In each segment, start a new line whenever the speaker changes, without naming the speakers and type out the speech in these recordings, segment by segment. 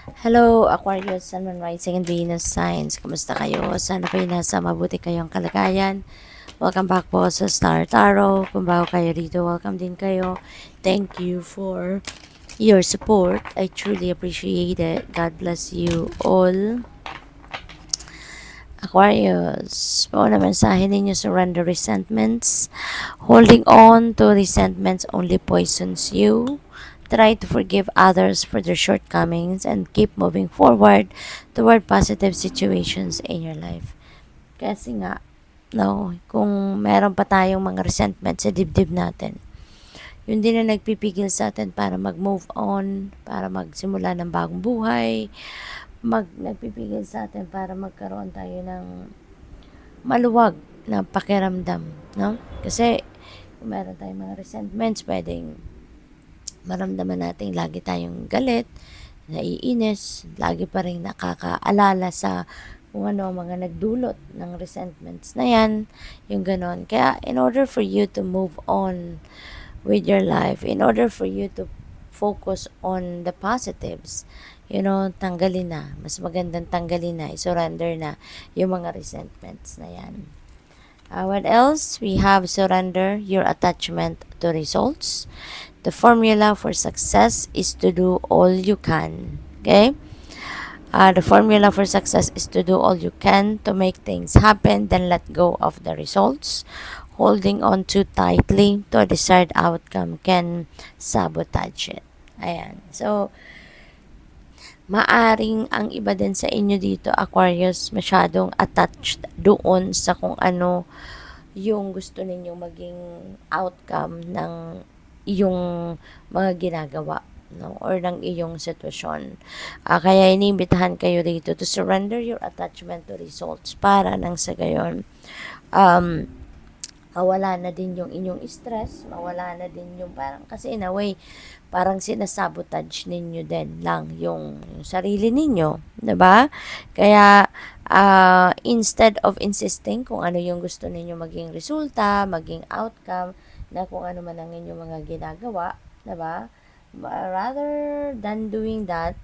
Hello, Aquarius, Sun, Moon, Rising, and Venus signs. Kumusta kayo? Sana kayo nasa mabuti kayong kalagayan. Welcome back po sa Star Tarot. Kung bago kayo dito, welcome din kayo. Thank you for your support. I truly appreciate it. God bless you all. Aquarius, paano mensahe ninyo? Surrender resentments. Holding on to resentments only poisons you. Try to forgive others for their shortcomings and keep moving forward toward positive situations in your life. Kasi nga, no, kung meron pa tayong mga resentment sa dibdib natin, yun din na nagpipigil sa atin para mag-move on, para magsimula ng bagong buhay, nagpipigil sa atin para magkaroon tayo ng maluwag na pakiramdam, no? Kasi kung meron tayong mga resentments, pwedeng maramdaman natin lagi tayong galit, naiinis, lagi pa rin nakakaalala sa kung ano mga nagdulot ng resentments na yan, yung ganon. Kaya in order for you to move on with your life, in order for you to focus on the positives, tanggalin na. Mas magandang tanggalin na, surrender na yung mga resentments na yan. What else? We have surrender your attachment to results. The formula for success is to do all you can. Okay? The formula for success is to do all you can to make things happen, then let go of the results. Holding on too tightly to a desired outcome can sabotage it. Ayan. So, maaring ang iba din sa inyo dito, Aquarius, masyadong attached doon sa kung ano yung gusto ninyong maging outcome ng iyong mga ginagawa, no, or ng iyong sitwasyon. Kaya iniimbitahan kayo rito to surrender your attachment to results para nang sa gayon mawala na din yung inyong stress, mawala na din yung parang, kasi in a way, parang sinasabotage ninyo din lang yung sarili ninyo, 'di ba? Kaya, instead of insisting kung ano yung gusto ninyo maging resulta, maging outcome, na kung ano man ang inyong mga ginagawa, 'di ba? Rather than doing that,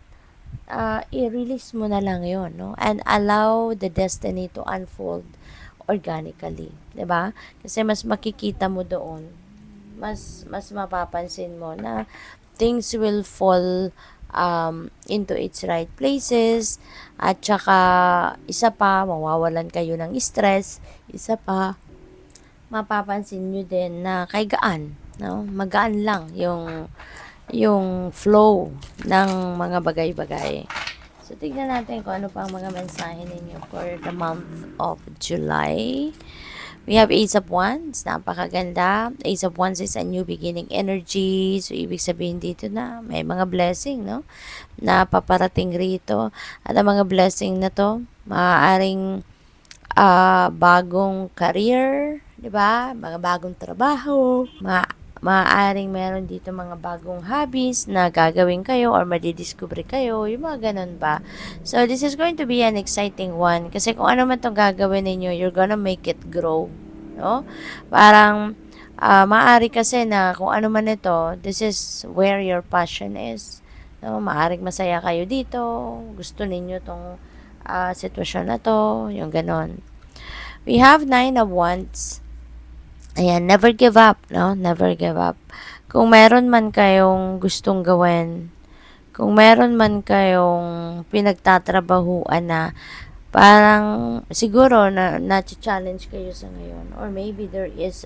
i-release mo na lang yon, no? And allow the destiny to unfold organically, 'di ba? Kasi mas makikita mo doon, mas mapapansin mo na things will fall into its right places, at saka isa pa, mawawalan kayo ng stress, isa pa, mapapansin nyo din na kay gaan, no? Magaan lang yung flow ng mga bagay-bagay. So, tignan natin kung ano pa ang mga mensahe ninyo for the month of July. We have Ace of Wands. Napakaganda. Ace of Wands is a new beginning energy. So, ibig sabihin dito na may mga blessing, no? Na paparating rito. At ang mga blessing na to, maaaring bagong career, di ba? Mga bagong trabaho, maaaring meron dito mga bagong hobbies na gagawin kayo or madidiscover kayo, yung mga ganun ba. So, this is going to be an exciting one kasi kung ano man itong gagawin ninyo, you're gonna make it grow, no? Parang, maaari kasi na kung ano man ito, this is where your passion is. No? Maaring masaya kayo dito, gusto ninyo tong sitwasyon na to, yung ganon. We have 9 of Wands. Ayan, never give up, no? Never give up. Kung meron man kayong gustong gawin, kung meron man kayong pinagtatrabahuan na parang siguro na-challenge kayo sa ngayon, or maybe there is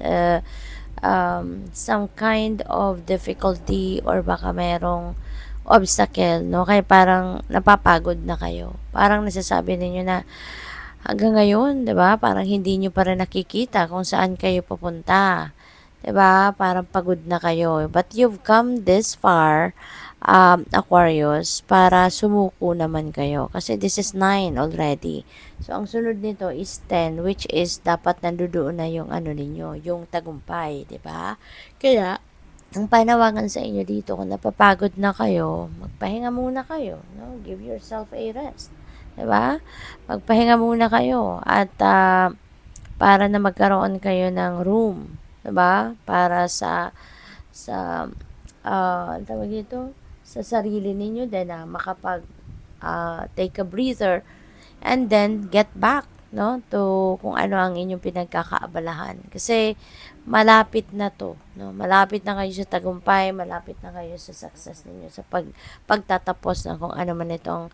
some kind of difficulty, or baka merong obstacle, no? Kaya parang napapagod na kayo. Parang nasasabi ninyo na hanggang ngayon, 'di ba? Parang hindi niyo pa rin nakikita kung saan kayo pupunta. 'Di ba? Parang pagod na kayo. But you've come this far, Aquarius, para sumuko naman kayo. Kasi this is 9 already. So, ang sunod nito is 10, which is dapat nandoon na yung ano ninyo, yung tagumpay, 'di ba? Kaya, ang panawagan sa inyo dito, kung napapagod na kayo, magpahinga muna kayo, no? Give yourself a rest. 'Di ba? Magpahinga muna kayo at para na magkaroon kayo ng room, 'di ba? Para sa tawag dito, sa sarili ninyo din na take a breather, and then get back, no, to kung ano ang inyong pinagkakaabalahan. Kasi malapit na to, no? Malapit na kayo sa tagumpay, malapit na kayo sa success ninyo, sa pagtatapos ng kung ano man itong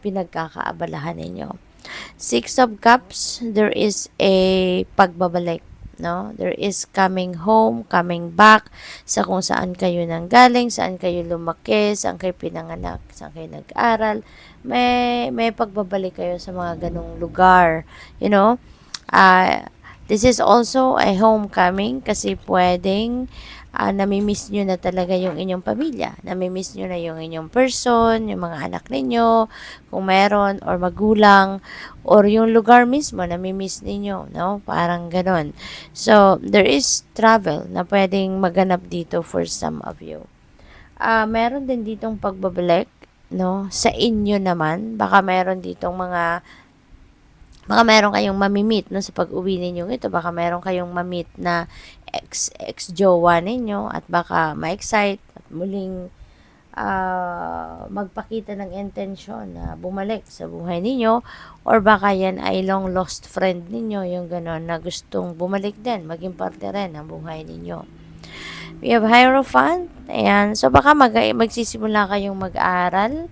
pinagkakaabalahan ninyo. Six of Cups, there is a pagbabalik, no? There is coming home, coming back sa kung saan kayo nanggaling, saan kayo lumaki, saan kayo pinanganak, saan kayo nag-aral. May pagbabalik kayo sa mga ganong lugar, you know? This is also a homecoming kasi pwedeng namimiss nyo na talaga yung inyong pamilya. Namimiss nyo na yung inyong person, yung mga anak ninyo, kung meron, or magulang, or yung lugar mismo, namimiss ninyo, no? Parang ganon. So, there is travel na pwedeng maganap dito for some of you. Meron din ditong pagbabalik, no? Sa inyo naman, baka meron ditong baka meron kayong mamimit, no, sa pag-uwi ninyo ito. Baka meron kayong mamit na ex-jowa ninyo at baka ma-excite at muling magpakita ng intensyon na bumalik sa buhay ninyo, or baka yan ay long lost friend ninyo, yung ganon na gustong bumalik din, maging parte rin ng buhay ninyo. We have Hierophant. Ayan. So, baka magsisimula kayong mag-aaral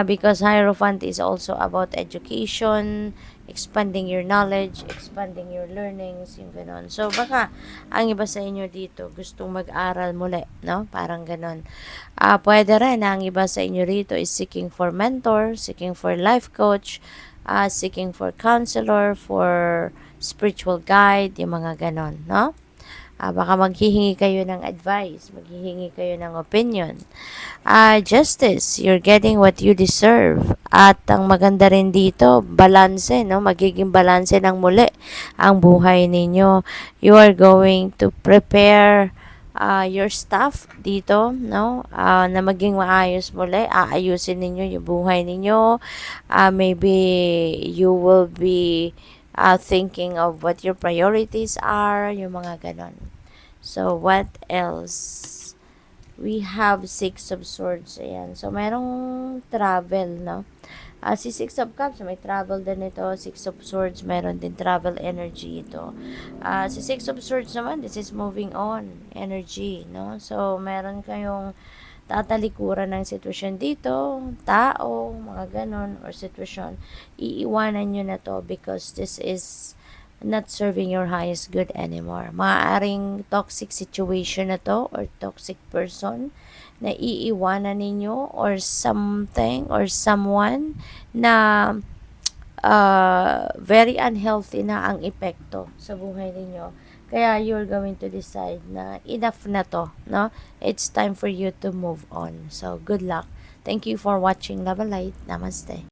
because Hierophant is also about education, expanding your knowledge, expanding your learnings, yung ganon. So, baka ang iba sa inyo dito gustong mag-aral muli, no? Parang ganon. Pwede rin ang iba sa inyo rito is seeking for mentor, seeking for life coach, seeking for counselor, for spiritual guide, yung mga ganon, no? Baka maghihingi kayo ng advice, maghihingi kayo ng opinion. Justice, you're getting what you deserve. At ang maganda rin dito, balanse, no? Magiging balanse ng muli ang buhay ninyo. You are going to prepare your stuff dito, no? Na maging maayos muli. Aayusin ninyo yung buhay ninyo. Maybe you will be thinking of what your priorities are, yung mga ganon. So, what else? We have Six of Swords. Ayan. So, merong travel, no? Si Six of Cups, may travel din ito. Six of Swords, meron din travel energy ito. Si Six of Swords naman, this is moving on energy, no? So, meron kayong tatalikuran ng sitwasyon dito, tao, mga ganon, or sitwasyon. Iiwanan nyo na to because this is not serving your highest good anymore. Maaaring toxic situation na to or toxic person na iiwanan ninyo, or something or someone na very unhealthy na ang epekto sa buhay ninyo. Kaya you're going to decide na enough na to, no? It's time for you to move on. So, good luck. Thank you for watching Love and Light. Namaste.